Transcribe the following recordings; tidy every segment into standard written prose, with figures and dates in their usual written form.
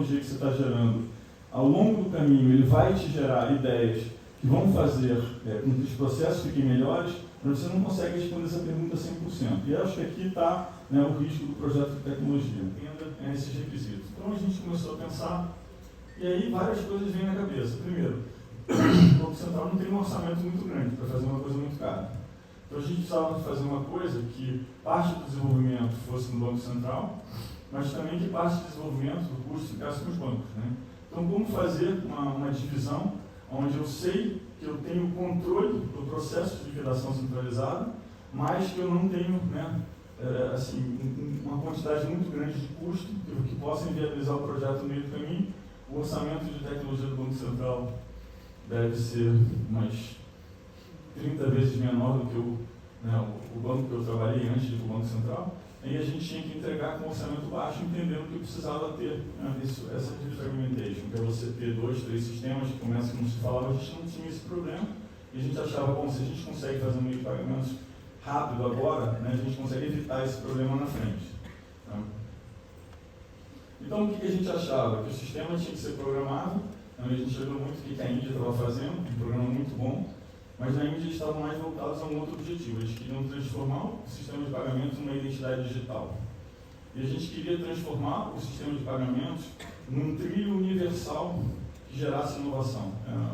tecnologia que você está gerando, ao longo do caminho, ele vai te gerar ideias que vão fazer com que os processos fiquem melhores, mas você não consegue responder essa pergunta 100%. E eu acho que aqui está, né, o risco do projeto de tecnologia, ainda esses requisitos. Então a gente começou a pensar, e aí várias coisas vêm na cabeça. Primeiro, o Banco Central não tem um orçamento muito grande para fazer uma coisa muito cara. Então a gente precisava fazer uma coisa que parte do desenvolvimento fosse no Banco Central, mas também que parte do desenvolvimento do custo ficasse nos bancos, né? Então como fazer uma divisão onde eu sei que eu tenho controle do processo de liquidação centralizada, mas que eu não tenho, né, uma quantidade muito grande de custo que possa inviabilizar o projeto no meio do caminho. O orçamento de tecnologia do Banco Central deve ser umas 30 vezes menor do que o banco que eu trabalhei antes do Banco Central. E a gente tinha que entregar com orçamento baixo, entendendo que precisava ter, né, essa fragmentation, que é você ter 2, 3 sistemas que começam como se falava, a gente não tinha esse problema. E a gente achava, bom, se a gente consegue fazer um meio de pagamentos rápido agora, né, a gente consegue evitar esse problema na frente. Tá? Então, o que a gente achava? Que o sistema tinha que ser programado. A gente olhou muito o que a Índia estava fazendo, um programa muito bom, mas na Índia eles estavam mais voltados a um outro objetivo. Eles queriam transformar o sistema de pagamentos numa identidade digital. E a gente queria transformar o sistema de pagamentos num trilho universal que gerasse inovação.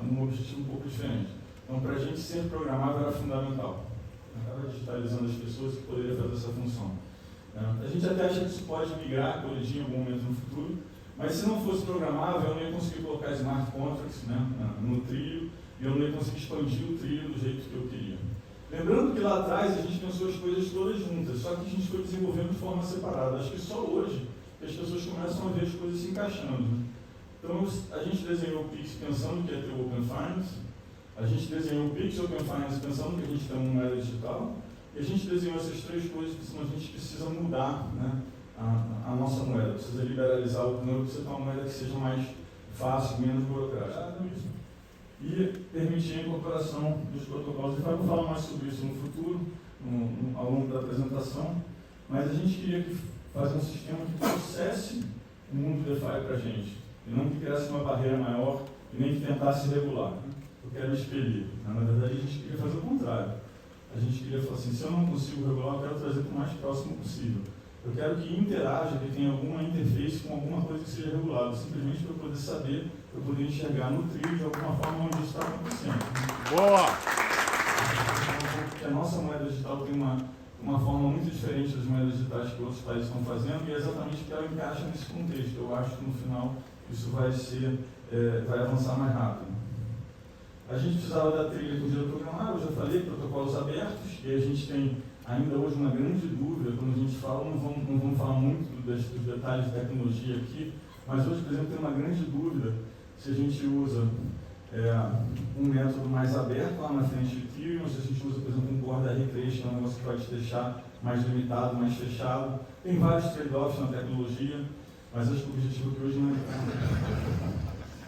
Um objetivo um pouco diferente. Então, para a gente ser programável era fundamental. Estava digitalizando as pessoas que poderia fazer essa função. A gente até acha que isso pode migrar, colidir em algum momento no futuro, mas se não fosse programável, eu não ia conseguir colocar smart contracts, né, no trilho, e eu não ia conseguir expandir o trilho do jeito que eu queria. Lembrando que lá atrás a gente pensou as coisas todas juntas, só que a gente foi desenvolvendo de forma separada. Acho que só hoje que as pessoas começam a ver as coisas se encaixando. Né? Então a gente desenhou o Pix pensando que ia ter o Open Finance, a gente desenhou o Pix Open Finance pensando que a gente tem uma moeda digital, e a gente desenhou essas três coisas porque senão a gente precisa mudar, né, a nossa moeda, precisa liberalizar o dinheiro, precisa ter uma moeda que seja mais fácil, menos burocrática. E permitir a incorporação dos protocolos. E vou falar mais sobre isso no futuro, ao longo da apresentação, mas a gente queria fazer um sistema que trouxesse o mundo DeFi para a gente, e não que criasse uma barreira maior e nem que tentasse regular. Eu quero expelir. Na verdade, a gente queria fazer o contrário. A gente queria falar assim, se eu não consigo regular, eu quero trazer para o mais próximo possível. Eu quero que interaja, que tenha alguma interface com alguma coisa que seja regulada, simplesmente para eu poder saber, para eu poder enxergar no trilho de alguma forma onde isso está acontecendo. Boa! Porque a nossa moeda digital tem uma forma muito diferente das moedas digitais que outros países estão fazendo, e é exatamente porque ela encaixa nesse contexto. Eu acho que no final isso vai avançar mais rápido. A gente precisava da trilha com dinheiro programável, eu já falei, protocolos abertos, e a gente tem ainda hoje uma grande dúvida, quando a gente fala, não vamos falar muito dos detalhes de tecnologia aqui, mas hoje, por exemplo, tem uma grande dúvida se a gente usa um método mais aberto lá na frente do Ethereum, ou se a gente usa, por exemplo, um Core da R3, que é um negócio que vai te deixar mais limitado, mais fechado. Tem vários trade-offs na tecnologia, mas acho que o objetivo aqui hoje não é...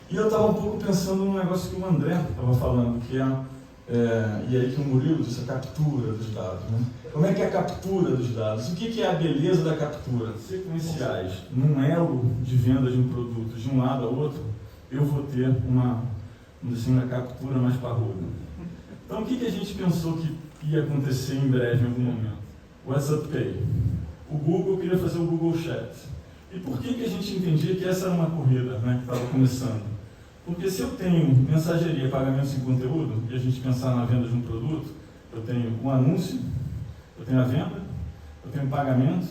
E eu estava um pouco pensando num negócio que o André estava falando, que e aí que o Murilo disse, a captura dos dados. Né? Como é que é a captura dos dados? O que é a beleza da captura? Sequenciais, num elo de venda de um produto de um lado ao outro, eu vou ter uma captura mais parruda. Então o que a gente pensou que ia acontecer em breve, em algum momento? O WhatsApp Pay. O Google queria fazer o Google Chat. E por que a gente entendia que essa era uma corrida, né, que estava começando? Porque se eu tenho mensageria, pagamentos em conteúdo, e a gente pensar na venda de um produto, eu tenho um anúncio, eu tenho a venda, eu tenho o pagamento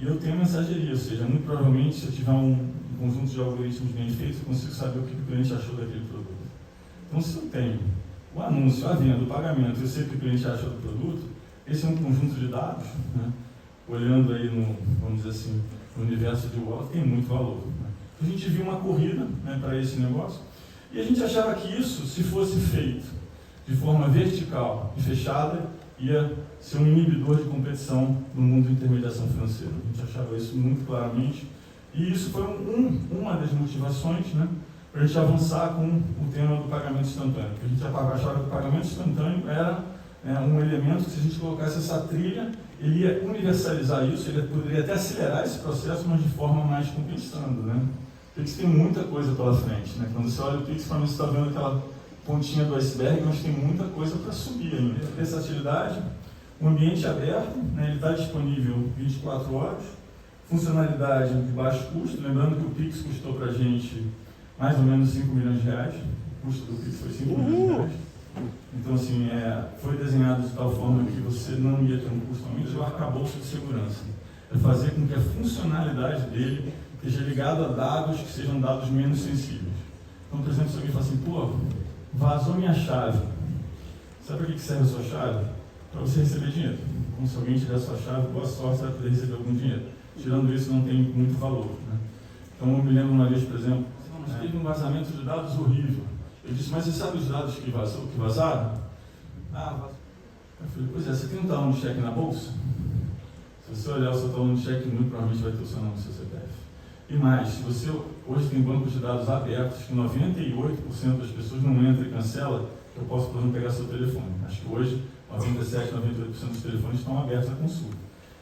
e eu tenho mensageria. Ou seja, muito provavelmente, se eu tiver um conjunto de algoritmos bem feitos, eu consigo saber o que o cliente achou daquele produto. Então, se eu tenho o anúncio, a venda, o pagamento, eu sei o que o cliente achou do produto, esse é um conjunto de dados, né, olhando aí vamos dizer assim, no universo de Wallet, tem muito valor. Né? A gente viu uma corrida, né, para esse negócio, e a gente achava que isso, se fosse feito de forma vertical e fechada, ia ser um inibidor de competição no mundo de intermediação financeira. A gente achava isso muito claramente, e isso foi uma das motivações, né, para a gente avançar com o tema do pagamento instantâneo. Porque a gente achava que o pagamento instantâneo era um elemento que, se a gente colocasse essa trilha, ele ia universalizar isso, ele poderia até acelerar esse processo, mas de forma mais compensando, né? O Pix tem muita coisa pela frente, né? Quando você olha o Pix, provavelmente você está vendo aquela pontinha do iceberg, mas tem muita coisa para subir ainda. Versatilidade, um ambiente aberto, né? Ele está disponível 24 horas, funcionalidade de baixo custo, lembrando que o Pix custou para a gente mais ou menos 5 milhões de reais, o custo do Pix foi 5 milhões de reais. Então, assim, foi desenhado de tal forma que você não ia ter um custo aumento, ele arcabouço de segurança. É fazer com que a funcionalidade dele esteja ligada a dados que sejam dados menos sensíveis. Então, por exemplo, se alguém fala assim, pô, vazou minha chave. Sabe para que serve a sua chave? Para você receber dinheiro. Como se alguém tiver a sua chave, boa sorte, você vai poder receber algum dinheiro. Tirando isso, não tem muito valor, né? Então, eu me lembro uma vez, por exemplo, teve um vazamento de dados horrível. Eu disse, mas você sabe os dados que vazaram? Vazou. Eu falei, pois é, você tem um talão de cheque na bolsa? Se você olhar o seu talão de cheque, muito provavelmente vai ter o seu nome no seu CPF. E mais, se você hoje tem bancos de dados abertos, que 98% das pessoas não entra e cancela, eu posso, por exemplo, pegar seu telefone. Acho que hoje, 97, 98% dos telefones estão abertos à consulta.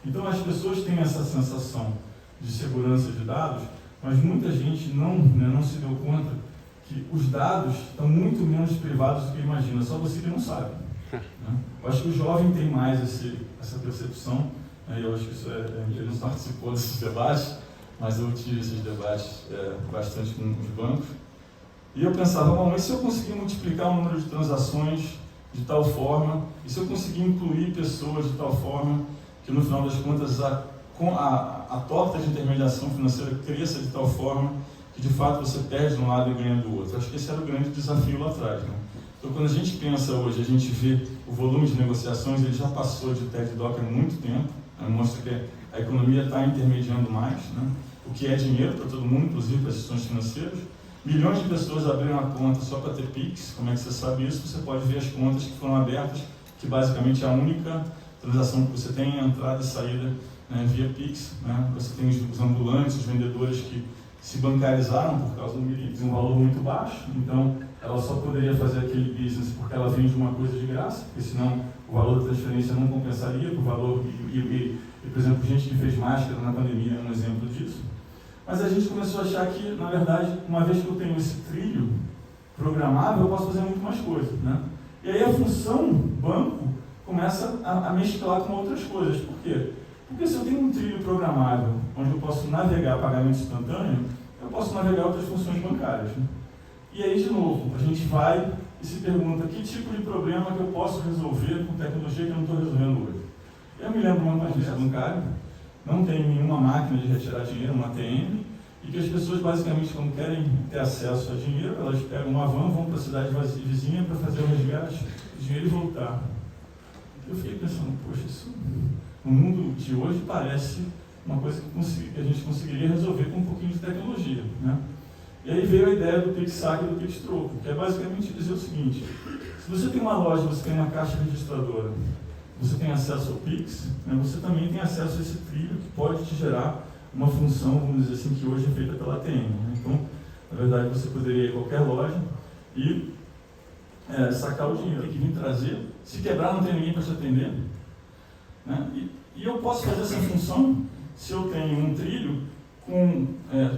Então, as pessoas têm essa sensação de segurança de dados, mas muita gente não se deu conta que os dados estão muito menos privados do que imagina, só você que não sabe. Né? Eu acho que o jovem tem mais essa percepção, né? Eu acho que isso ele não participou desses debates, mas eu tive esses debates bastante com os bancos. E eu pensava, bom, mas se eu conseguir multiplicar o número de transações de tal forma, e se eu conseguir incluir pessoas de tal forma que no final das contas a torta de intermediação financeira cresça de tal forma que de fato você perde de um lado e ganha do outro. Acho que esse era o grande desafio lá atrás, né? Então, quando a gente pensa hoje, a gente vê o volume de negociações, ele já passou de TED Doc há muito tempo, né? Mostra que a economia está intermediando mais, né? O que é dinheiro para todo mundo, inclusive para as instituições financeiras. Milhões de pessoas abriram a conta só para ter Pix. Como é que você sabe isso? Você pode ver as contas que foram abertas, que basicamente é a única transação que você tem, entrada e saída, né, via Pix. Né? Você tem os ambulantes, os vendedores que se bancarizaram por causa de um valor muito baixo, então ela só poderia fazer aquele business porque ela vende uma coisa de graça, porque senão o valor da transferência não compensaria o valor, por exemplo, gente que fez máscara na pandemia é um exemplo disso. Mas a gente começou a achar que, na verdade, uma vez que eu tenho esse trilho programável, eu posso fazer muito mais coisas, né? E aí a função banco começa a mesclar com outras coisas. Por quê? Porque se eu tenho um trilho programável, onde eu posso navegar pagamento instantâneo, eu posso navegar outras funções bancárias, né? E aí, de novo, a gente vai e se pergunta que tipo de problema que eu posso resolver com tecnologia que eu não estou resolvendo hoje. Eu me lembro de uma agência bancária, não tem nenhuma máquina de retirar dinheiro, uma ATM, e que as pessoas, basicamente, quando querem ter acesso a dinheiro, elas pegam uma van, vão para a cidade vizinha para fazer o resgate de dinheiro e voltar. Eu fiquei pensando, poxa, isso no mundo de hoje parece uma coisa que a gente conseguiria resolver com um pouquinho de tecnologia, né? E aí veio a ideia do Pix Saque e do Pix Troco, que é basicamente dizer o seguinte: se você tem uma loja, você tem uma caixa registradora, você tem acesso ao Pix, né, você também tem acesso a esse trilho que pode te gerar uma função, vamos dizer assim, que hoje é feita pela ATM. Né? Então, na verdade, você poderia ir a qualquer loja e sacar o dinheiro, tem que vir trazer. Se quebrar, não tem ninguém para te atender. Né? E eu posso fazer essa função se eu tenho um trilho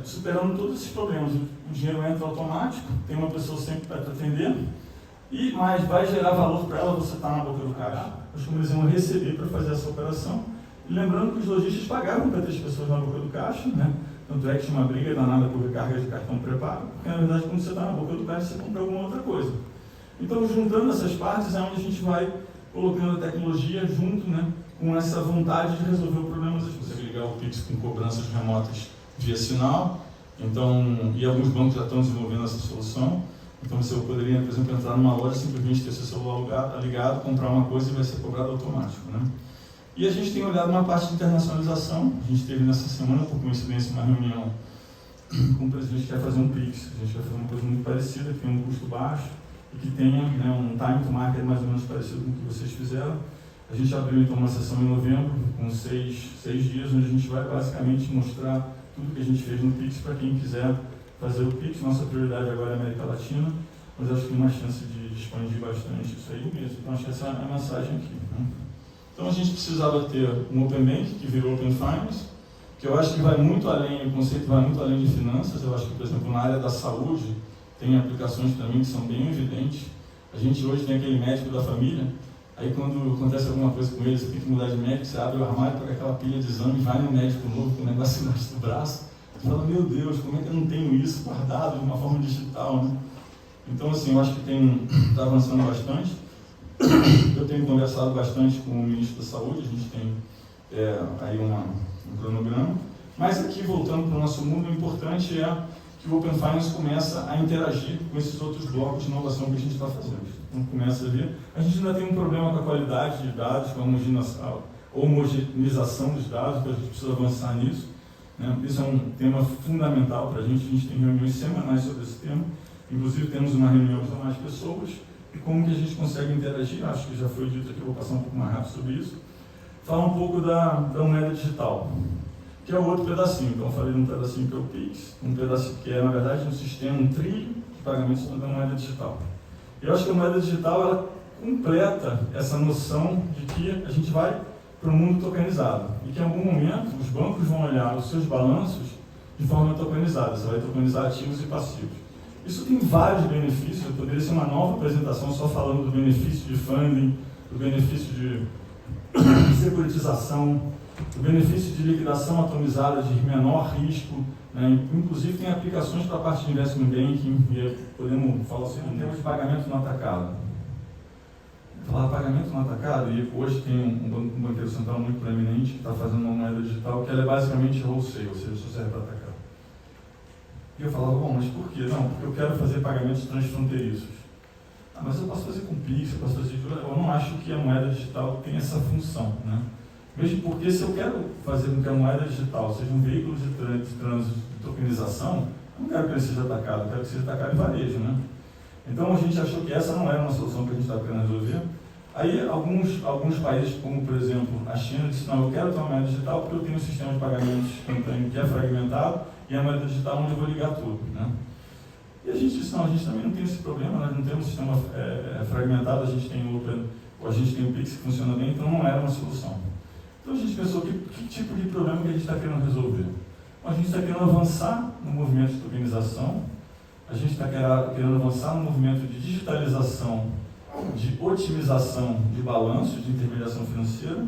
superando todos esses problemas. O dinheiro entra automático, tem uma pessoa sempre para te atender, mas vai gerar valor para ela, você está na boca do caixa. Os comunistas vão receber para fazer essa operação. E lembrando que os lojistas pagavam para ter as pessoas na boca do caixa, né? Tanto é que tinha uma briga danada por recarga de cartão pré-pago, porque na verdade quando você está na boca do caixa você compra alguma outra coisa. Então, juntando essas partes é onde a gente vai colocando a tecnologia junto, né, com essa vontade de resolver o problema. Você consegue ligar o Pix com cobranças remotas via sinal, então, e alguns bancos já estão desenvolvendo essa solução. Então você poderia, por exemplo, entrar numa loja, simplesmente ter seu celular ligado, comprar uma coisa e vai ser cobrado automático, né? E a gente tem olhado uma parte de internacionalização. A gente teve nessa semana, por coincidência, uma reunião com o presidente que quer fazer um Pix. A gente vai fazer uma coisa muito parecida, que tem um custo baixo e que tenha, né, um time to market mais ou menos parecido com o que vocês fizeram. A gente abriu então uma sessão em novembro, com seis dias, onde a gente vai basicamente mostrar tudo que a gente fez no Pix para quem quiser fazer o Pix. Nossa prioridade agora é a América Latina, mas acho que tem uma chance de expandir bastante isso aí mesmo. Então acho que essa é a mensagem aqui, né? Então a gente precisava ter um Open Bank, que virou Open Finance, que eu acho que vai muito além, o conceito vai muito além de finanças. Eu acho que, por exemplo, na área da saúde, tem aplicações para mim que são bem evidentes. A gente hoje tem aquele médico da família, aí quando acontece alguma coisa com ele, você tem que mudar de médico, você abre o armário, pega aquela pilha de exames, vai no médico novo com o negócio embaixo do braço, e fala, meu Deus, como é que eu não tenho isso guardado de uma forma digital, né? Então, assim, eu acho que está avançando bastante. Eu tenho conversado bastante com o ministro da Saúde, a gente tem aí um cronograma. Mas aqui, voltando para o nosso mundo, o importante é que o Open Finance começa a interagir com esses outros blocos de inovação que a gente está fazendo. Então, começa a ver. A gente ainda tem um problema com a qualidade de dados, com a homogeneização dos dados, que a gente precisa avançar nisso, né? Isso é um tema fundamental para a gente tem reuniões semanais sobre esse tema. Inclusive, temos uma reunião com mais pessoas. E como que a gente consegue interagir, acho que já foi dito aqui, eu vou passar um pouco mais rápido sobre isso. Falar um pouco da moeda digital, que é o outro pedacinho. Então, eu falei de um pedacinho que é o PIX, um pedacinho que é, na verdade, um sistema, um trilho de pagamentos da moeda digital. Eu acho que a moeda digital, ela completa essa noção de que a gente vai para um mundo tokenizado. E que, em algum momento, os bancos vão olhar os seus balanços de forma tokenizada. Você vai tokenizar ativos e passivos. Isso tem vários benefícios. Eu poderia ser uma nova apresentação só falando do benefício de funding, do benefício de securitização, do benefício de liquidação atomizada de menor risco, né? Inclusive tem aplicações para a parte de investment banking, e podemos falar assim, em termos de pagamento no atacado. Falar pagamento no atacado, e hoje tem um banqueiro central muito proeminente que está fazendo uma moeda digital que ela é basicamente wholesale, ou seja, só serve para atacar. E eu falava, bom, mas por quê? Não, porque eu quero fazer pagamentos transfronteiriços. Ah, mas eu posso fazer com Pix, eu posso fazer de... Eu não acho que a moeda digital tem essa função, né? Mesmo porque se eu quero fazer com que a moeda digital seja um veículo de trânsito de tokenização, eu não quero que ele seja atacado, eu quero que seja atacado em varejo, né? Então a gente achou que essa não era uma solução que a gente estava querendo resolver. Aí alguns países, como por exemplo a China, disse, não, eu quero ter uma moeda digital porque eu tenho um sistema de pagamentos que é fragmentado e a moeda digital onde eu vou ligar tudo, né? E a gente disse, não, a gente também não tem esse problema, nós não temos um sistema fragmentado, a gente tem o Pix que funciona bem, então não era uma solução. Então a gente pensou, que tipo de problema que a gente está querendo resolver? Bom, a gente está querendo avançar no movimento de tokenização, a gente está querendo avançar no movimento de digitalização, de otimização de balanço, de intermediação financeira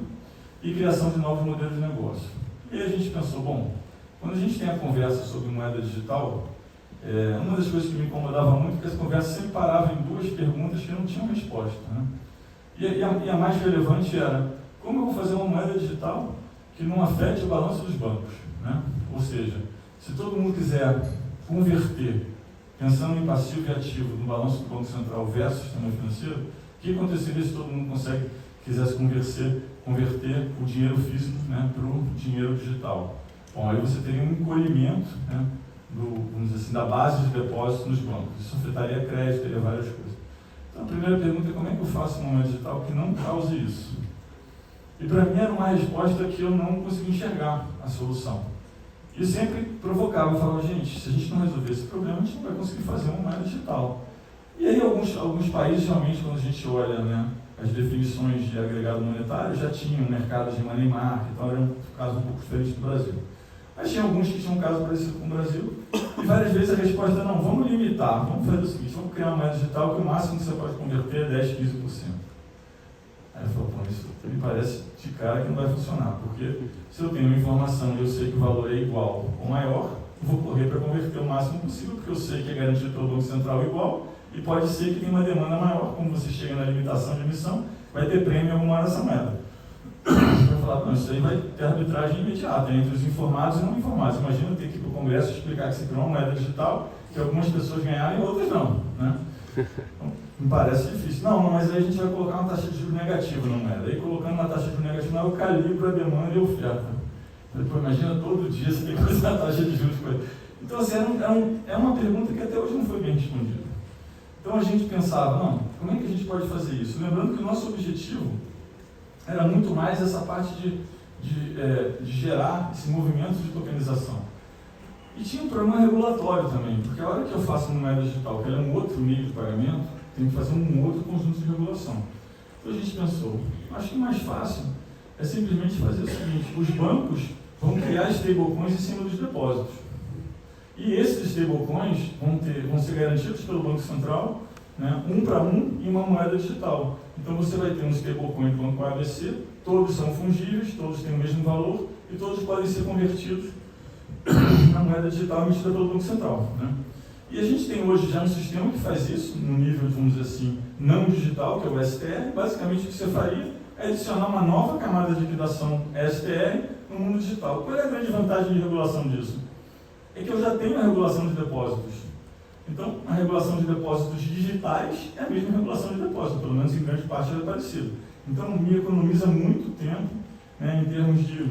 e criação de novos modelos de negócio. E aí a gente pensou, bom, quando a gente tem a conversa sobre moeda digital, uma das coisas que me incomodava muito é que essa conversa sempre parava em duas perguntas que não tinham resposta, né? E a mais relevante era, como eu vou fazer uma moeda digital que não afete o balanço dos bancos, né? Ou seja, se todo mundo quiser converter, pensando em passivo e ativo no balanço do Banco Central versus sistema financeiro, o que aconteceria se todo mundo quisesse converter o dinheiro físico, né, para o dinheiro digital? Bom, aí você teria um encolhimento, né, vamos dizer assim, da base de depósito nos bancos. Isso afetaria crédito, teria várias coisas. Então a primeira pergunta é como é que eu faço uma moeda digital que não cause isso? E para mim era uma resposta que eu não consegui enxergar a solução. E sempre provocava, eu falava, gente, se a gente não resolver esse problema, a gente não vai conseguir fazer uma moeda digital. E aí alguns países, realmente, quando a gente olha, né, as definições de agregado monetário, já tinham mercados de money market, então era um caso um pouco diferente do Brasil. Mas tinha alguns que tinham um caso parecido com o Brasil, e várias vezes a resposta é, não, vamos limitar, vamos fazer o seguinte, vamos criar uma moeda digital que o máximo que você pode converter é 10, 15%. Aí eu falo, pô, isso me parece de cara que não vai funcionar, porque se eu tenho uma informação e eu sei que o valor é igual ou maior, eu vou correr para converter o máximo possível, porque eu sei que é garantido pelo Banco Central igual, e pode ser que tenha uma demanda maior, como você chega na limitação de emissão, vai ter prêmio alguma hora nessa moeda. Eu vou falar, não, isso aí vai ter arbitragem imediata entre os informados e não informados. Imagina eu ter que ir para o Congresso explicar que você criou uma moeda digital, que algumas pessoas ganharam e outras não, né? Então, me parece difícil. Não, mas aí a gente vai colocar uma taxa de juros negativa na moeda. Aí colocando uma taxa de juros negativa, eu calibro a demanda e a oferta. Depois, imagina todo dia você tem que fazer a taxa de juros. Então, assim, é uma pergunta que até hoje não foi bem respondida. Então a gente pensava, não, como é que a gente pode fazer isso? Lembrando que o nosso objetivo era muito mais essa parte de gerar esse movimento de tokenização. E tinha um problema regulatório também, porque a hora que eu faço uma moeda digital, que ela é um outro nível de pagamento, tem que fazer um outro conjunto de regulação. Então a gente pensou, acho que o mais fácil é simplesmente fazer o seguinte, os bancos vão criar stablecoins em cima dos depósitos. E esses stablecoins vão ser garantidos pelo Banco Central, né, um para um, em uma moeda digital. Então você vai ter um stablecoin do Banco ABC, todos são fungíveis, todos têm o mesmo valor e todos podem ser convertidos na moeda digital emitida pelo Banco Central, né? E a gente tem hoje já um sistema que faz isso, no nível, vamos dizer assim, não digital, que é o STR. Basicamente o que você faria é adicionar uma nova camada de liquidação STR no mundo digital. Qual é a grande vantagem de regulação disso? É que eu já tenho a regulação de depósitos. Então, a regulação de depósitos digitais é a mesma regulação de depósito, pelo menos em grande parte ela é parecida. Então, me economiza muito tempo, né, em termos de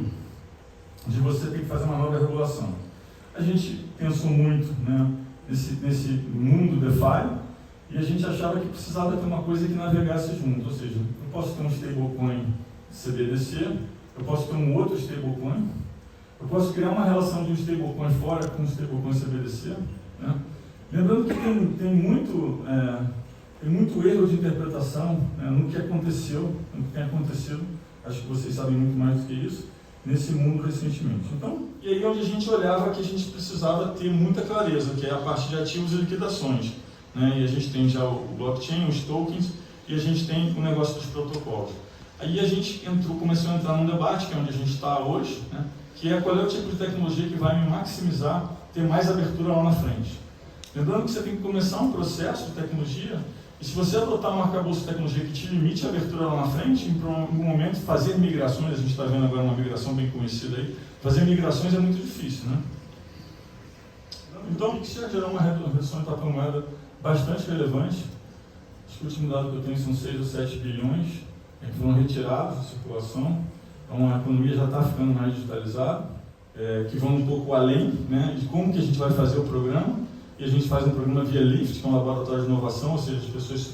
você ter que fazer uma nova regulação. A gente pensou muito, né, nesse mundo DeFi, e a gente achava que precisava ter uma coisa que navegasse junto, ou seja, eu posso ter um stablecoin CBDC, eu posso ter um outro stablecoin, eu posso criar uma relação de um stablecoin fora com um stablecoin CBDC, né? Lembrando que tem muito erro de interpretação, né, no que aconteceu, no que tem acontecido, acho que vocês sabem muito mais do que isso, nesse mundo recentemente. Então, e aí onde a gente olhava que a gente precisava ter muita clareza, que é a parte de ativos e liquidações, né? E a gente tem já o blockchain, os tokens, e a gente tem o negócio dos protocolos. Aí a gente começou a entrar num debate, que é onde a gente está hoje, né? Que é qual é o tipo de tecnologia que vai me maximizar, ter mais abertura lá na frente. Lembrando que você tem que começar um processo de tecnologia, e se você adotar um arcabouço de tecnologia que te limite a abertura lá na frente, em um momento fazer migrações, a gente está vendo agora uma migração bem conhecida aí, fazer migrações é muito difícil, né? Então, isso já gerou uma redução de papel moeda bastante relevante. Acho que o último dado que eu tenho são 6 ou 7 bilhões que foram retirados de circulação. Então, a economia já está ficando mais digitalizada, que vão um pouco além, né, de como que a gente vai fazer o programa. E a gente faz um programa via LIFT, que é um laboratório de inovação, ou seja, as pessoas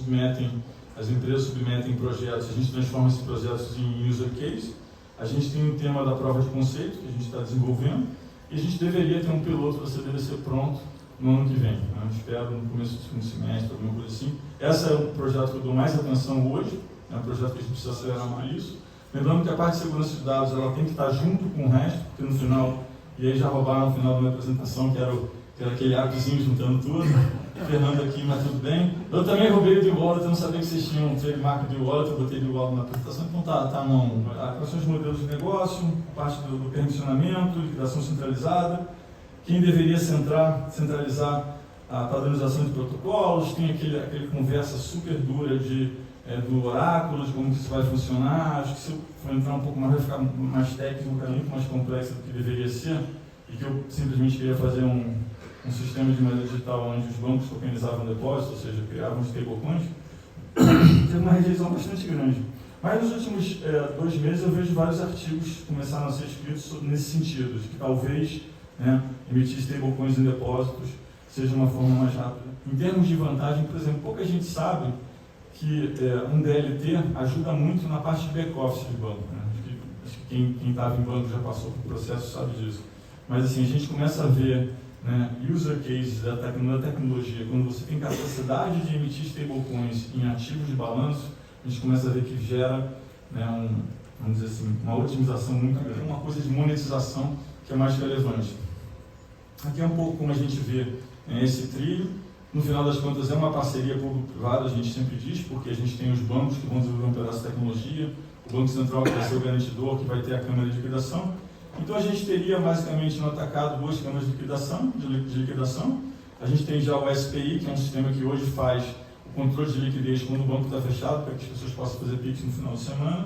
as empresas submetem projetos, a gente transforma esses projetos em user case. A gente tem o tema da prova de conceito, que a gente está desenvolvendo, e a gente deveria ter um piloto da CBDC pronto no ano que vem. Eu espero no começo do segundo semestre, alguma coisa assim. Esse é o projeto que eu dou mais atenção hoje, é um projeto que a gente precisa acelerar mais isso. Lembrando que a parte de segurança de dados ela tem que estar junto com o resto, porque no final, e aí já roubaram no final da minha apresentação, que era aquele arcozinho juntando tudo. Fernando aqui, mas tudo bem. Eu também roubei o de wallet, eu não sabia que vocês tinham um trademark de wallet, eu botei de wallet na apresentação, então tá não. Quais são os modelos de negócio, parte do permissionamento, liquidação centralizada, quem deveria centralizar a padronização de protocolos, tem aquele conversa super dura do oráculo, de como isso vai funcionar. Acho que se eu for entrar um pouco mais, vai ficar mais técnico, muito mais complexo do que deveria ser, e que eu simplesmente queria fazer um sistema de moeda digital onde os bancos tokenizavam depósitos, ou seja, criavam stablecoins. Teve uma rejeição bastante grande. Mas nos últimos 2 meses eu vejo vários artigos começaram a ser escritos nesse sentido, de que talvez, né, emitir stablecoins em depósitos seja uma forma mais rápida. Em termos de vantagem, por exemplo, pouca gente sabe que um DLT ajuda muito na parte de back-office de banco, né? Acho que quem estava em banco já passou por processo sabe disso. Mas assim, a gente começa a ver, né, user cases da tecnologia, quando você tem capacidade de emitir stablecoins em ativos de balanço, a gente começa a ver que gera, né, vamos dizer assim, uma otimização muito grande, uma coisa de monetização que é mais relevante. Aqui é um pouco como a gente vê, né, esse trilho. No final das contas é uma parceria público-privada, a gente sempre diz, porque a gente tem os bancos que vão desenvolver um pedaço de tecnologia, o Banco Central que vai ser o garantidor, que vai ter a câmara de liquidação. Então a gente teria basicamente no atacado 2 câmaras de liquidação. A gente tem já o SPI, que é um sistema que hoje faz o controle de liquidez quando o banco está fechado, para que as pessoas possam fazer PIX no final de semana.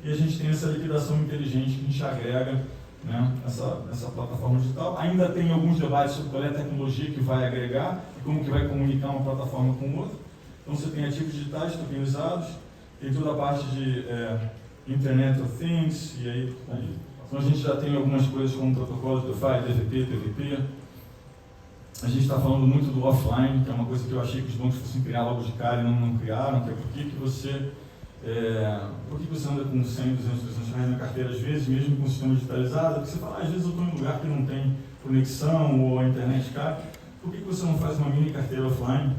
E a gente tem essa liquidação inteligente que a gente agrega, né, essa plataforma digital. Ainda tem alguns debates sobre qual é a tecnologia que vai agregar e como que vai comunicar uma plataforma com outra. Então você tem ativos digitais tokenizados, tem toda a parte de Internet of Things, e aí. Então a gente já tem algumas coisas como protocolos do DeFi, DVP, PVP. A gente está falando muito do offline, que é uma coisa que eu achei que os bancos fossem criar logo de cara e não criaram, que é por que você anda com 100, 200, 300 reais na carteira às vezes, mesmo com o sistema digitalizado, porque você fala, às vezes eu estou em um lugar que não tem conexão ou a internet cai, por que você não faz uma mini carteira offline?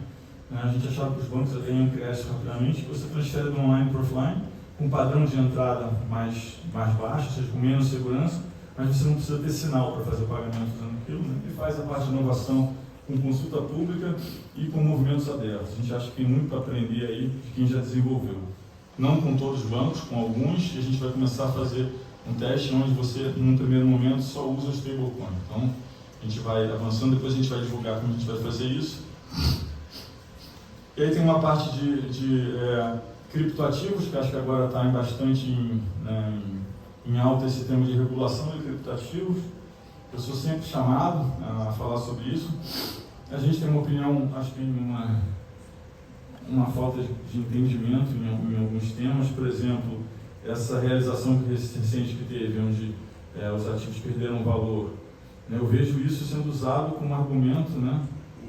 A gente achava que os bancos até iam criar isso rapidamente, que você transfere do online para offline, com um padrão de entrada mais baixo, ou seja, com menos segurança, mas você não precisa ter sinal para fazer o pagamento usando aquilo, né? E faz a parte de inovação com consulta pública e com movimentos abertos. A gente acha que tem muito para aprender aí de quem já desenvolveu. Não com todos os bancos, com alguns, e a gente vai começar a fazer um teste onde você, num primeiro momento, só usa o stablecoin. Então, a gente vai avançando, depois a gente vai divulgar como a gente vai fazer isso. E aí tem uma parte de criptoativos, que acho que agora está bastante em alta esse tema de regulação de criptoativos. Eu sou sempre chamado a falar sobre isso. A gente tem uma opinião, acho que uma falta de entendimento em alguns temas. Por exemplo, essa realização recente que teve, onde os ativos perderam valor. Eu vejo isso sendo usado como argumento, né,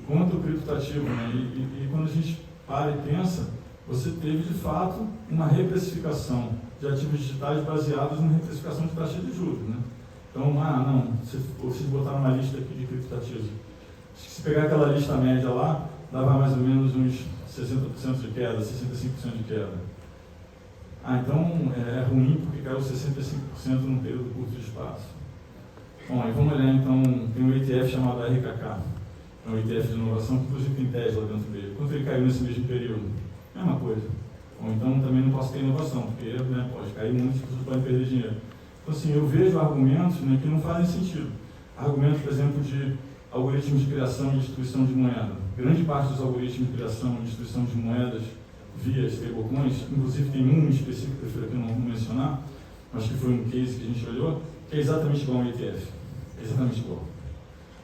contra o criptativo. Né? E quando a gente para e pensa, você teve de fato uma reprecificação de ativos digitais baseados na reprecificação de taxa de juros. Né? Então, não, vocês botaram uma lista aqui de criptativos. Se pegar aquela lista média lá, dava mais ou menos uns 60% de queda, 65% de queda. Então é ruim porque caiu 65% num período curto de espaço. Bom, aí vamos olhar então, tem um ETF chamado RKK, é um ETF de inovação que inclusive tem Tesla dentro dele. Quanto ele caiu nesse mesmo período? Mesma coisa. Bom, então também não posso ter inovação, porque pode cair muito, as pessoas podem perder dinheiro. Então assim, eu vejo argumentos, né, que não fazem sentido. Argumentos, por exemplo, de algoritmos de criação e distribuição de moeda. Grande parte dos algoritmos de criação e distribuição de moedas via stablecoins, inclusive tem um específico que eu prefiro aqui não mencionar, acho que foi um case que a gente olhou, que é exatamente igual ao ETF. É exatamente igual.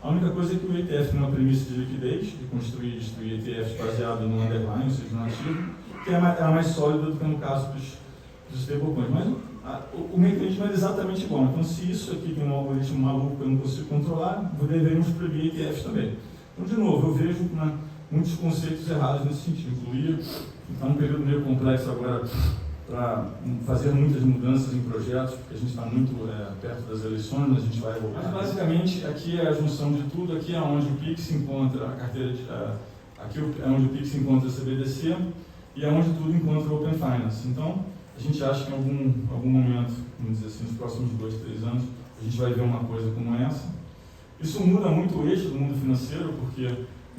A única coisa é que o ETF tem uma premissa de liquidez, de construir e distribuir ETFs baseado no underlying, ou seja, no ativo, que é mais sólida do que no caso dos stablecoins. Mas o mecanismo é exatamente igual. Então, se isso aqui tem um algoritmo maluco que eu não consigo controlar, deveríamos proibir ETFs também. Então, de novo, eu vejo muitos conceitos errados nesse sentido. Incluir, está um período meio complexo agora para fazer muitas mudanças em projetos, porque a gente está muito perto das eleições, a gente vai evoluir. Mas, basicamente, aqui é a junção de tudo, aqui é onde o PIX encontra a carteira aqui é onde o PIX encontra a CBDC e é onde tudo encontra o Open Finance. Então, a gente acha que em algum momento, vamos dizer assim, nos próximos 2, 3 anos, a gente vai ver uma coisa como essa. Isso muda muito o eixo do mundo financeiro, porque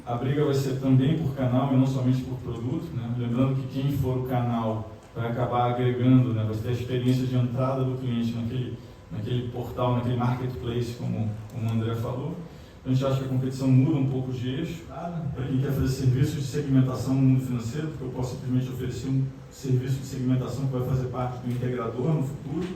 a briga vai ser também por canal e não somente por produto. Né? Lembrando que quem for o canal vai acabar agregando, né? Vai ter a experiência de entrada do cliente naquele portal, naquele marketplace, como o André falou. Então, a gente acha que a competição muda um pouco de eixo. Para quem quer fazer serviços de segmentação no mundo financeiro, porque eu posso simplesmente oferecer um serviço de segmentação que vai fazer parte do integrador no futuro.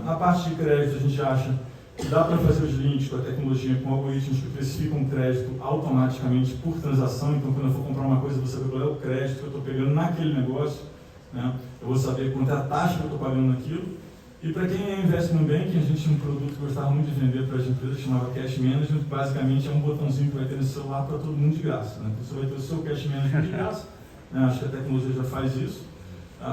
Na parte de crédito, a gente acha que dá para fazer os links com a tecnologia, com algoritmos que precificam crédito automaticamente por transação. Então, quando eu for comprar uma coisa, eu vou saber qual é o crédito que eu estou pegando naquele negócio. Né? Eu vou saber quanto é a taxa que eu estou pagando naquilo. E para quem é investment banking, a gente tinha um produto que eu gostava muito de vender para as empresas que chamava Cash Management, que basicamente é um botãozinho que vai ter no celular para todo mundo de graça. Né? Então você vai ter o seu Cash Management de graça, né? Acho que a tecnologia já faz isso.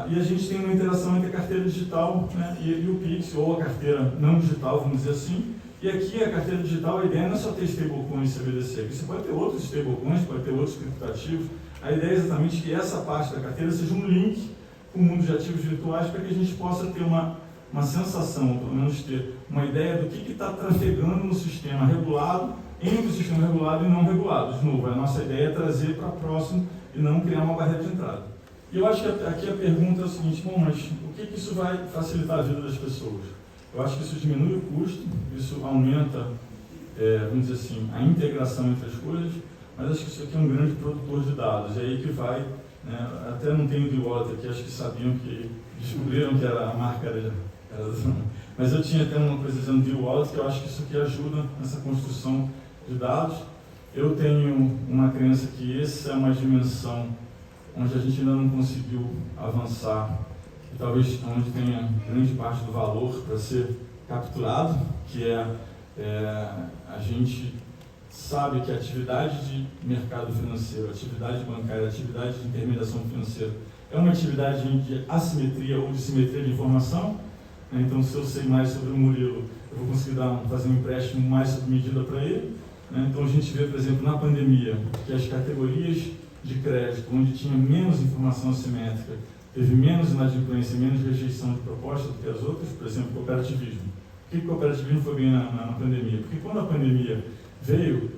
E a gente tem uma interação entre a carteira digital, né, e o Pix, ou a carteira não digital, vamos dizer assim. E aqui a carteira digital, a ideia não é só ter stablecoins e CBDC, aqui você pode ter outros stablecoins, pode ter outros criptativos. A ideia é exatamente que essa parte da carteira seja um link com o mundo de ativos virtuais para que a gente possa ter uma sensação, ou pelo menos ter uma ideia do que está trafegando no sistema regulado, entre o sistema regulado e não regulado. De novo, a nossa ideia é trazer para próximo e não criar uma barreira de entrada. E eu acho que aqui a pergunta é o seguinte, bom, mas o que isso vai facilitar a vida das pessoas? Eu acho que isso diminui o custo, isso aumenta, vamos dizer assim, a integração entre as coisas, mas acho que isso aqui é um grande produtor de dados, é aí que vai, né, até não tem o D-Wallet aqui, acho que sabiam que, descobriram que a marca era mas eu tinha até uma coisa dizendo D-Wallet, que eu acho que isso aqui ajuda nessa construção de dados. Eu tenho uma crença que essa é uma dimensão onde a gente ainda não conseguiu avançar, e talvez onde tenha grande parte do valor para ser capturado, que a gente sabe que a atividade de mercado financeiro, atividade bancária, atividade de intermediação financeira é uma atividade de assimetria ou de simetria de informação. Então, se eu sei mais sobre o Murilo, eu vou conseguir fazer um empréstimo mais sob medida para ele. Então, a gente vê, por exemplo, na pandemia, que as categorias de crédito, onde tinha menos informação assimétrica, teve menos inadimplência, menos rejeição de proposta do que as outras, por exemplo, cooperativismo. Por que o cooperativismo foi bem na pandemia? Porque quando a pandemia veio,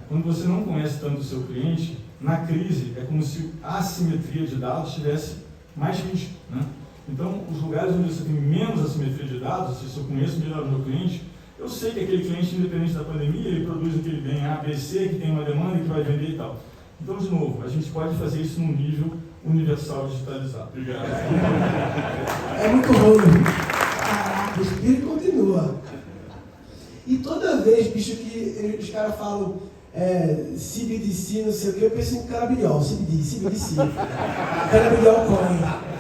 quando você não conhece tanto o seu cliente, na crise é como se a assimetria de dados tivesse mais risco, né? Então, os lugares onde você tem menos assimetria de dados, se eu conheço melhor o meu cliente, eu sei que aquele cliente, independente da pandemia, ele produz aquele bem A, B, C, que tem uma demanda e que vai vender e tal. Então, de novo, a gente pode fazer isso num nível universal digitalizado. Obrigado. É muito bom, né? Caraca, o espírito continua. E toda vez, bicho, que os caras falam CBDC, não sei o que, eu penso em canabidiol, CBDC. Canabidiol coin.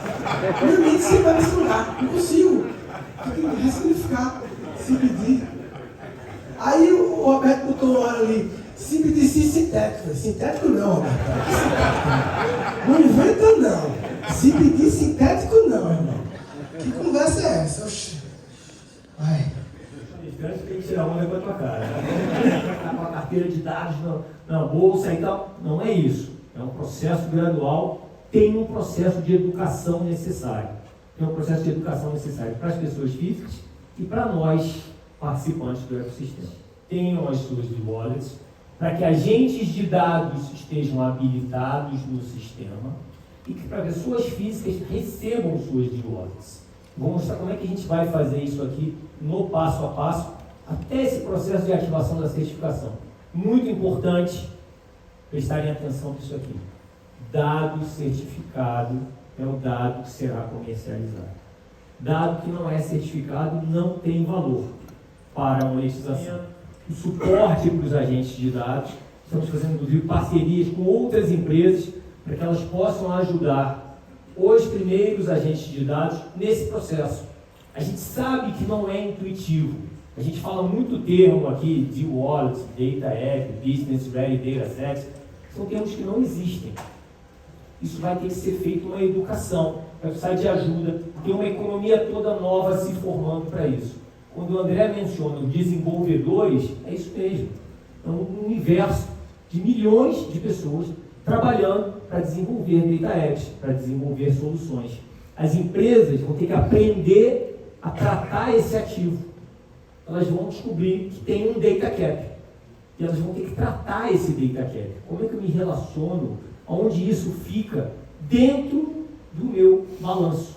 Minha mente sempre vai misturar, não consigo. Tem que ressignificar CBD. Aí o Roberto botou uma hora ali, CBDC sintético. Falei, sintético não, Roberto. Não inventa não. CBD sintético não, irmão. Que conversa é essa? Oxi. Ai. Tem que tirar onda com a tua cara. Tá com a carteira de dados na bolsa e tal. Não é isso. É um processo gradual. Tem um processo de educação necessário. Tem um processo de educação necessário para as pessoas físicas e para nós, participantes do ecossistema. Tenham as suas wallets para que agentes de dados estejam habilitados no sistema e que para pessoas físicas recebam suas wallets. Vou mostrar como é que a gente vai fazer isso aqui no passo a passo, até esse processo de ativação da certificação. Muito importante prestarem atenção nisso aqui. Dado certificado é o dado que será comercializado. Dado que não é certificado não tem valor para a monetização. O suporte para os agentes de dados, estamos fazendo inclusive parcerias com outras empresas para que elas possam ajudar os primeiros agentes de dados nesse processo. A gente sabe que não é intuitivo. A gente fala muito termo aqui de wallet, data app, business ready data sets. São termos que não existem. Isso vai ter que ser feito uma educação, vai precisar de ajuda, tem uma economia toda nova se formando para isso. Quando o André menciona os desenvolvedores, é isso mesmo. É um universo de milhões de pessoas trabalhando para desenvolver data apps, para desenvolver soluções. As empresas vão ter que aprender a tratar esse ativo. Elas vão descobrir que tem um data cap. E elas vão ter que tratar esse data cap. Como é que eu me relaciono? Onde isso fica dentro do meu balanço?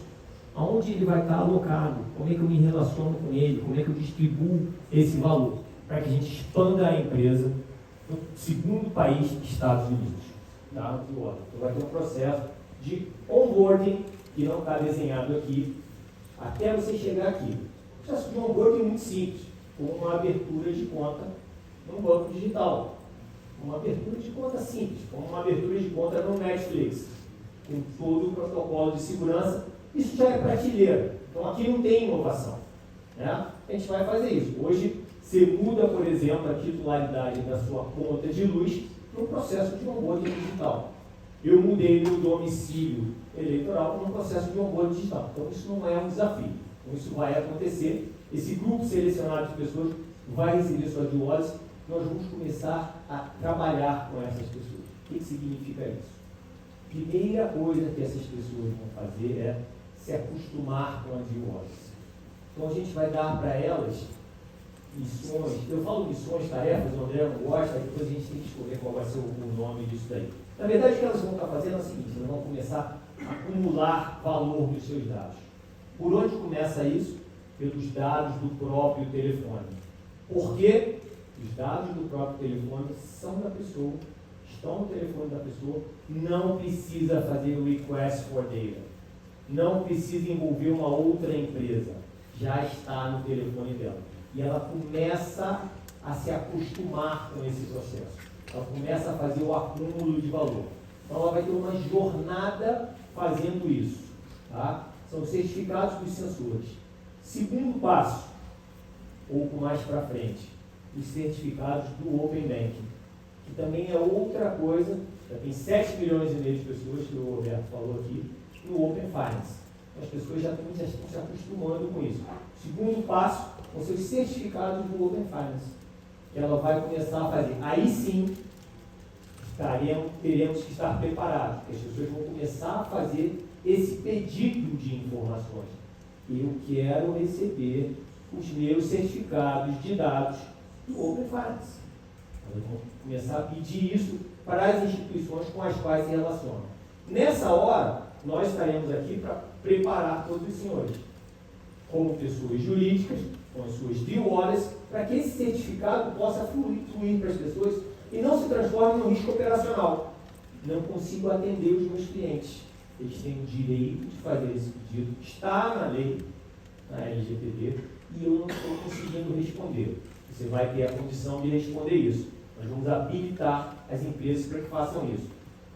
Aonde ele vai estar alocado? Como é que eu me relaciono com ele? Como é que eu distribuo esse valor? Para que a gente expanda a empresa no segundo país, Estados Unidos. Tá? Então vai ter um processo de onboarding que não está desenhado aqui, até você chegar aqui. O processo de onboarding é muito simples, como uma abertura de conta num banco digital. Uma abertura de conta simples, como uma abertura de conta no Netflix, com todo o protocolo de segurança. Isso já é prateleira, então aqui não tem inovação, né? A gente vai fazer isso. Hoje, você muda, por exemplo, a titularidade da sua conta de luz no processo de onboarding digital. Eu mudei meu domicílio eleitoral no processo de onboarding digital. Então, isso não é um desafio. Então, isso vai acontecer. Esse grupo selecionado de pessoas vai receber suas wallets. Nós vamos começar a trabalhar com essas pessoas. O que significa isso? Primeira coisa que essas pessoas vão fazer é se acostumar com as wallets. Então, a gente vai dar para elas missões. Eu falo missões, tarefas, o André não gosta, depois a gente tem que escolher qual vai ser o nome disso daí. Na verdade, o que elas vão estar fazendo é o seguinte: elas vão começar a acumular valor dos seus dados. Por onde começa isso? Pelos dados do próprio telefone. Por quê? Os dados do próprio telefone são da pessoa, estão no telefone da pessoa, não precisa fazer o request for data, não precisa envolver uma outra empresa, já está no telefone dela. E ela começa a se acostumar com esse processo, ela começa a fazer o acúmulo de valor. Então ela vai ter uma jornada fazendo isso. Tá? São certificados dos sensores. Segundo passo, um pouco mais para frente, os certificados do Open Banking, que também é outra coisa. Já tem 7 milhões e meio de pessoas, que o Roberto falou aqui, no Open Finance. As pessoas já estão se acostumando com isso. Segundo passo, vão ser os certificados do Open Finance. Ela vai começar a fazer. Aí sim, teremos que estar preparados, porque as pessoas vão começar a fazer esse pedido de informações. Eu quero receber os meus certificados de dados do Open Finance. Nós vamos começar a pedir isso para as instituições com as quais se relacionam. Nessa hora, nós estaremos aqui para preparar todos os senhores, como pessoas jurídicas, com as suas D-Wallets, para que esse certificado possa fluir para as pessoas e não se transforme num risco operacional. Não consigo atender os meus clientes. Eles têm o direito de fazer esse pedido, está na lei, na LGPD, e eu não estou conseguindo responder. Você vai ter a condição de responder isso. Nós vamos habilitar as empresas para que façam isso.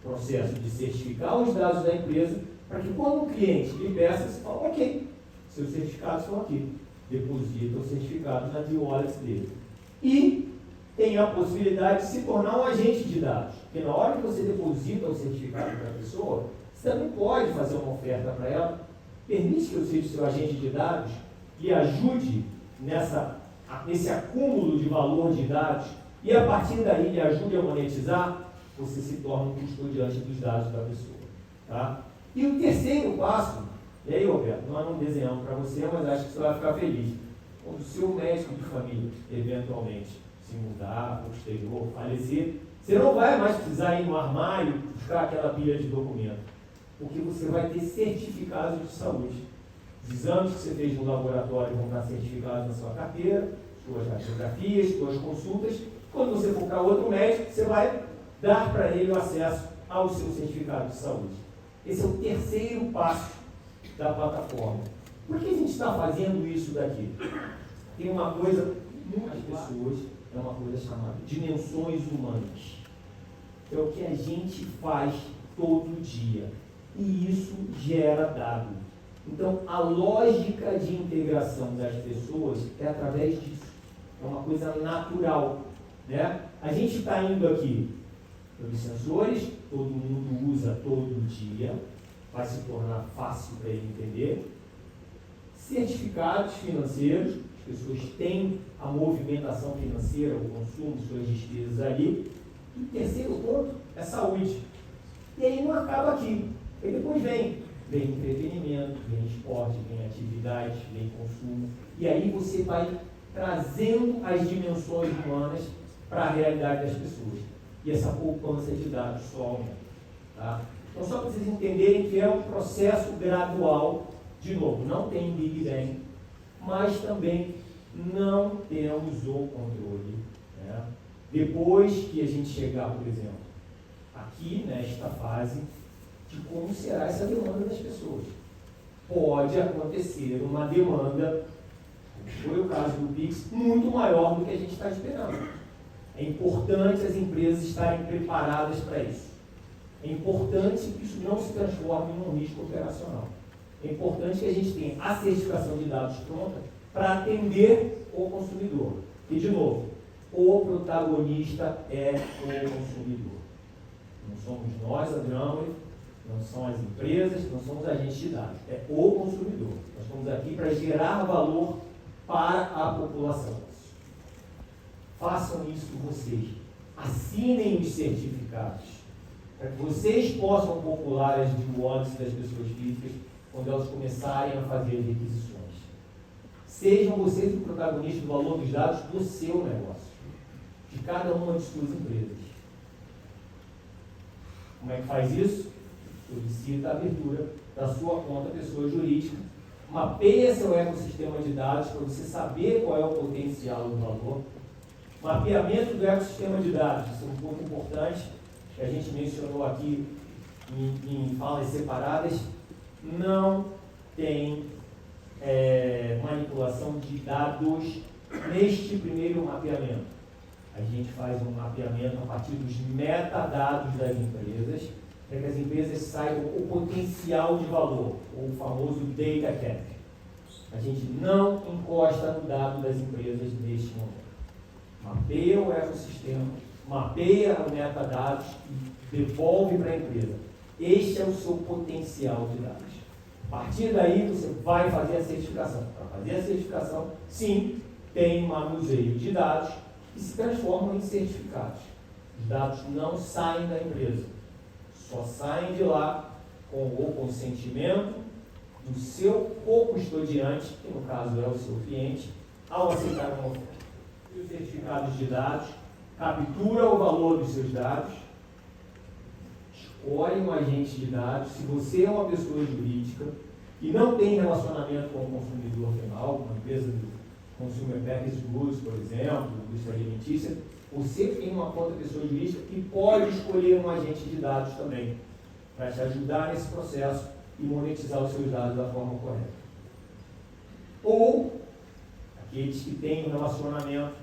Processo de certificar os dados da empresa, para que quando o cliente lhe peça, você fala, ok, seus certificados estão aqui. Deposita os certificados na D-Wallet dele. E tem a possibilidade de se tornar um agente de dados. Porque na hora que você deposita o certificado para a pessoa, você também pode fazer uma oferta para ela, permite que eu seja seu agente de dados e ajude nesse acúmulo de valor de dados e a partir daí lhe ajude a monetizar, você se torna um custodiante dos dados da pessoa. Tá? E o terceiro passo, e aí, Roberto, nós não desenhamos para você, mas acho que você vai ficar feliz. Quando o seu médico de família, eventualmente, se mudar para o exterior, falecer, você não vai mais precisar ir no armário buscar aquela pilha de documento, porque você vai ter certificados de saúde. Os exames que você fez no laboratório vão estar certificados na sua carteira, suas radiografias, suas consultas. Quando você for para outro médico, você vai dar para ele o acesso ao seu certificado de saúde. Esse é o terceiro passo da plataforma. Por que a gente está fazendo isso daqui? Tem uma coisa, muitas pessoas, é uma coisa chamada dimensões humanas. É o que a gente faz todo dia. E isso gera dado. Então, a lógica de integração das pessoas é através disso. É uma coisa natural. Né? A gente está indo aqui pelos sensores, todo mundo usa todo dia, vai se tornar fácil para ele entender. Certificados financeiros, as pessoas têm a movimentação financeira, o consumo, suas despesas ali. E o terceiro ponto é saúde. E aí não acaba aqui. E depois vem entretenimento, vem esporte, vem atividade, vem consumo. E aí você vai trazendo as dimensões humanas para a realidade das pessoas. E essa poupança de dados só aumenta. Tá? Então, só para vocês entenderem que é um processo gradual, de novo, não tem Big Bang, mas também não temos o controle. Né? Depois que a gente chegar, por exemplo, aqui nesta fase, de como será essa demanda das pessoas. Pode acontecer uma demanda, foi o caso do Pix, muito maior do que a gente está esperando. É importante as empresas estarem preparadas para isso. É importante que isso não se transforme num risco operacional. É importante que a gente tenha a certificação de dados pronta para atender o consumidor. E, de novo, o protagonista é o consumidor. Não somos nós, a Dramway, não são as empresas, não somos agentes de dados. É o consumidor. Nós estamos aqui para gerar valor para a população. Façam isso vocês. Assinem os certificados. Para que vocês possam popular as D-Wallets das pessoas físicas quando elas começarem a fazer requisições. Sejam vocês o protagonista do valor dos dados do seu negócio, de cada uma de suas empresas. Como é que faz isso? Solicita a abertura da sua conta pessoa jurídica, mapeia seu ecossistema de dados para você saber qual é o potencial do valor. Mapeamento do ecossistema de dados, isso é um ponto importante, que a gente mencionou aqui em falas separadas. Não tem manipulação de dados neste primeiro mapeamento. A gente faz um mapeamento a partir dos metadados das empresas, para que as empresas saibam o potencial de valor, o famoso data cap. A gente não encosta no dado das empresas neste momento. Mapeia o ecossistema, mapeia os metadados e devolve para a empresa. Este é o seu potencial de dados. A partir daí, você vai fazer a certificação. Para fazer a certificação, sim, tem manuseio de dados que se transformam em certificados. Os dados não saem da empresa, só saem de lá com o consentimento do seu co-custodiante, que no caso é o seu cliente, ao aceitar uma oferta. E os certificados de dados captura o valor dos seus dados, escolhe um agente de dados. Se você é uma pessoa jurídica e não tem relacionamento com o consumidor final, uma empresa de Consumer Packaged Goods, por exemplo, indústria alimentícia, você tem uma conta pessoa jurídica que pode escolher um agente de dados também, para te ajudar nesse processo e monetizar os seus dados da forma correta. Ou aqueles que têm um relacionamento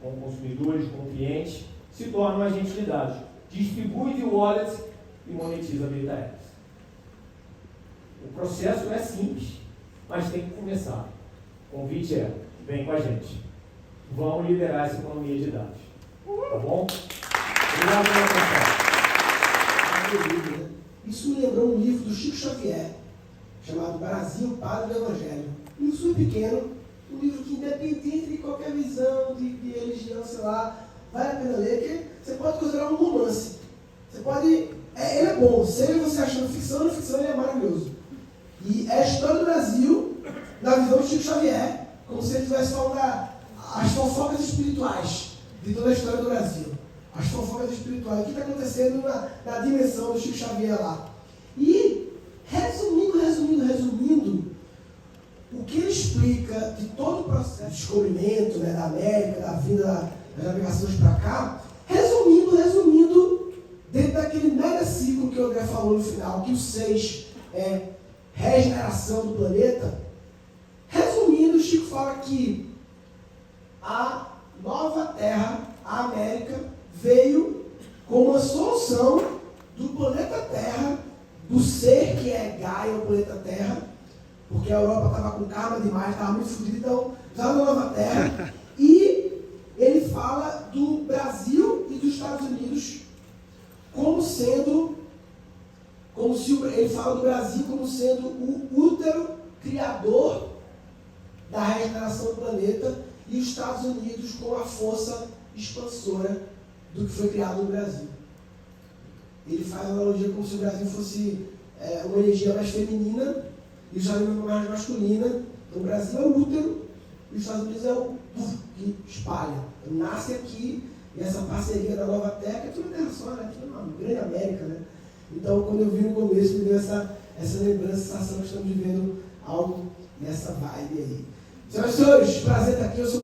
com consumidores, com clientes, se tornam agentes de dados, distribui de wallet e monetiza data apps. O processo é simples, mas tem que começar. O convite é: vem com a gente. Vamos liderar essa economia de dados. Tá bom? Obrigado pela atenção. Isso me lembrou um livro do Chico Xavier, chamado Brasil, Padre do Evangelho. Um livro super pequeno, um livro que, independente de qualquer visão, de religião, sei lá, vale a pena ler, porque você pode considerar um romance. Você pode... ele é bom, seja você achando ficção, na ficção ele é maravilhoso. E é a história do Brasil, na visão de Chico Xavier, como se ele estivesse falando as fofocas espirituais de toda a história do Brasil. As fofocas espirituais, o que está acontecendo na dimensão do Chico Xavier lá. E, resumindo, o que ele explica de todo o processo de descobrimento, né, da América, da vinda das navegações para cá, resumindo, dentro daquele mega ciclo que o André falou no final, que o 6 é regeneração do planeta, resumindo, o Chico fala que a nova Terra, a América, veio como uma solução do planeta Terra, do ser que é Gaia, o planeta Terra, porque a Europa estava com karma demais, estava muito fodida, então usava a nova Terra. E ele fala do Brasil e dos Estados Unidos como sendo, ele fala do Brasil como sendo o útero criador da regeneração do planeta e os Estados Unidos com a força expansora do que foi criado no Brasil. Ele faz a analogia como se o Brasil fosse uma energia mais feminina e os Estados Unidos mais masculina. Então o Brasil é o útero e os Estados Unidos é o que espalha. Então, nasce aqui e essa parceria da Nova Terra, que é tudo terra só, né? Tudo uma grande América, né? Então quando eu vi no começo, me deu essa lembrança, essa sensação que estamos vivendo algo nessa vibe aí. Senhoras e senhores, prazer estar aqui. Eu sou